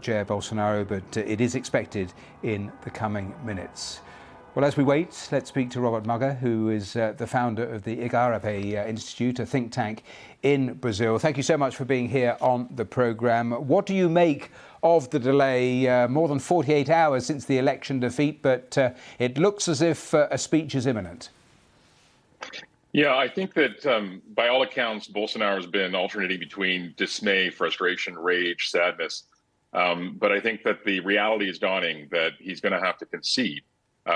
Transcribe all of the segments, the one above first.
Jair Bolsonaro, but it is expected in the coming minutes. Well, as we wait, let's speak to Robert Muggah, who is the founder of the Igarape Institute, a think tank in Brazil. Thank you so much for being here on the programme. What do you make of the delay? More than 48 hours since the election defeat, but it looks as if a speech is imminent. Yeah, I think that by all accounts, Bolsonaro has been alternating between dismay, frustration, rage, sadness. But I think that the reality is dawning that he's going to have to concede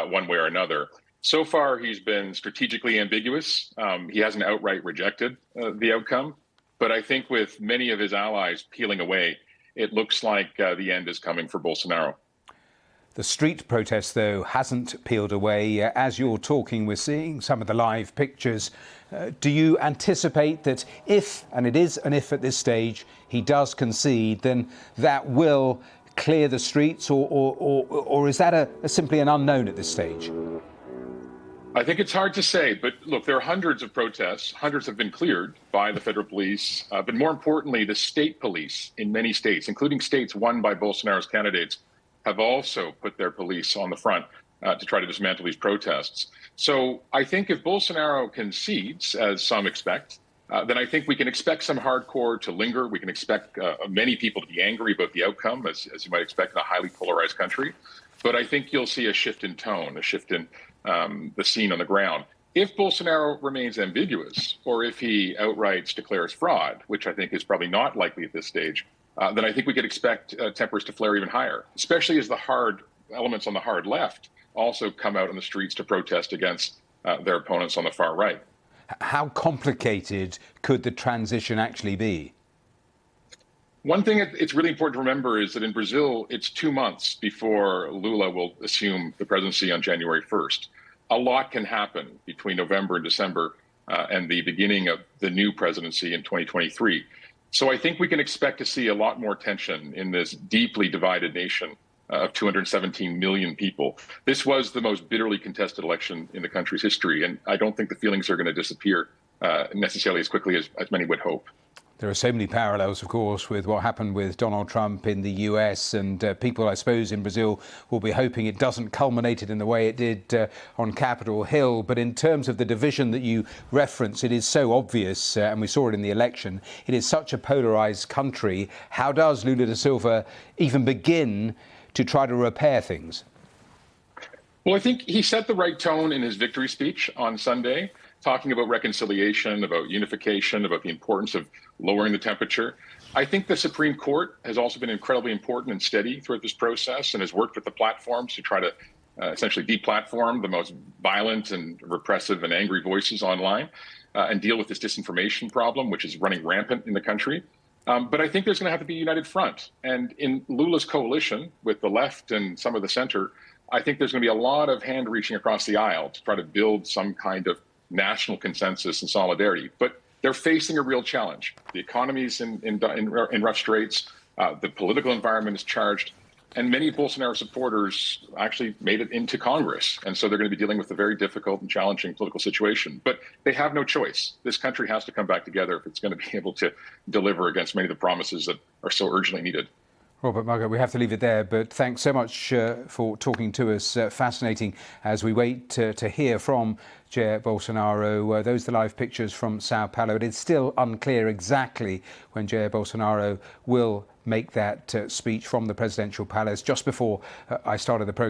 one way or another. So far, he's been strategically ambiguous. He hasn't outright rejected the outcome. But I think with many of his allies peeling away, it looks like the end is coming for Bolsonaro. The street protest, though, hasn't peeled away. As you're talking, we're seeing some of the live pictures. Do you anticipate that if, and it is an if at this stage, he does concede, then that will clear the streets, or is that simply an unknown at this stage? I think it's hard to say, but look, there are hundreds of protests. Hundreds have been cleared by the federal police, but more importantly, the state police in many states, including states won by Bolsonaro's candidates, have also put their police on the front to try to dismantle these protests. So I think if Bolsonaro concedes, as some expect, then I think we can expect some hardcore to linger. We can expect many people to be angry about the outcome, as you might expect in a highly polarized country. But I think you'll see a shift in tone, a shift in the scene on the ground. If Bolsonaro remains ambiguous, or if he outright declares fraud, which I think is probably not likely at this stage, then I think we could expect tempers to flare even higher, especially as the hard elements on the hard left also come out on the streets to protest against their opponents on the far right. How complicated could the transition actually be? One thing it's really important to remember is that in Brazil, it's 2 months before Lula will assume the presidency on January 1st. A lot can happen between November and December and the beginning of the new presidency in 2023. So I think we can expect to see a lot more tension in this deeply divided nation of 217 million people. This was the most bitterly contested election in the country's history, and I don't think the feelings are going to disappear necessarily as quickly as many would hope. There are so many parallels, of course, with what happened with Donald Trump in the US, and people, I suppose, in Brazil will be hoping it doesn't culminate in the way it did on Capitol Hill. But in terms of the division that you reference, it is so obvious, and we saw it in the election. It is such a polarized country. How does Lula da Silva even begin to try to repair things? Well, I think he set the right tone in his victory speech on Sunday, talking about reconciliation, about unification, about the importance of lowering the temperature. I think the Supreme Court has also been incredibly important and steady throughout this process and has worked with the platforms to try to essentially deplatform the most violent and repressive and angry voices online and deal with this disinformation problem, which is running rampant in the country. But I think there's going to have to be a united front. And in Lula's coalition with the left and some of the center, I think there's going to be a lot of hand reaching across the aisle to try to build some kind of national consensus and solidarity. But they're facing a real challenge. The economy's in rough straits. The political environment is charged. And many Bolsonaro supporters actually made it into Congress. And so they're going to be dealing with a very difficult and challenging political situation. But they have no choice. This country has to come back together if it's going to be able to deliver against many of the promises that are so urgently needed. Robert Muggah, we have to leave it there, but thanks so much for talking to us. Fascinating as we wait to hear from Jair Bolsonaro. Those are the live pictures from Sao Paulo. It is still unclear exactly when Jair Bolsonaro will make that speech from the presidential palace. Just before I started the programme,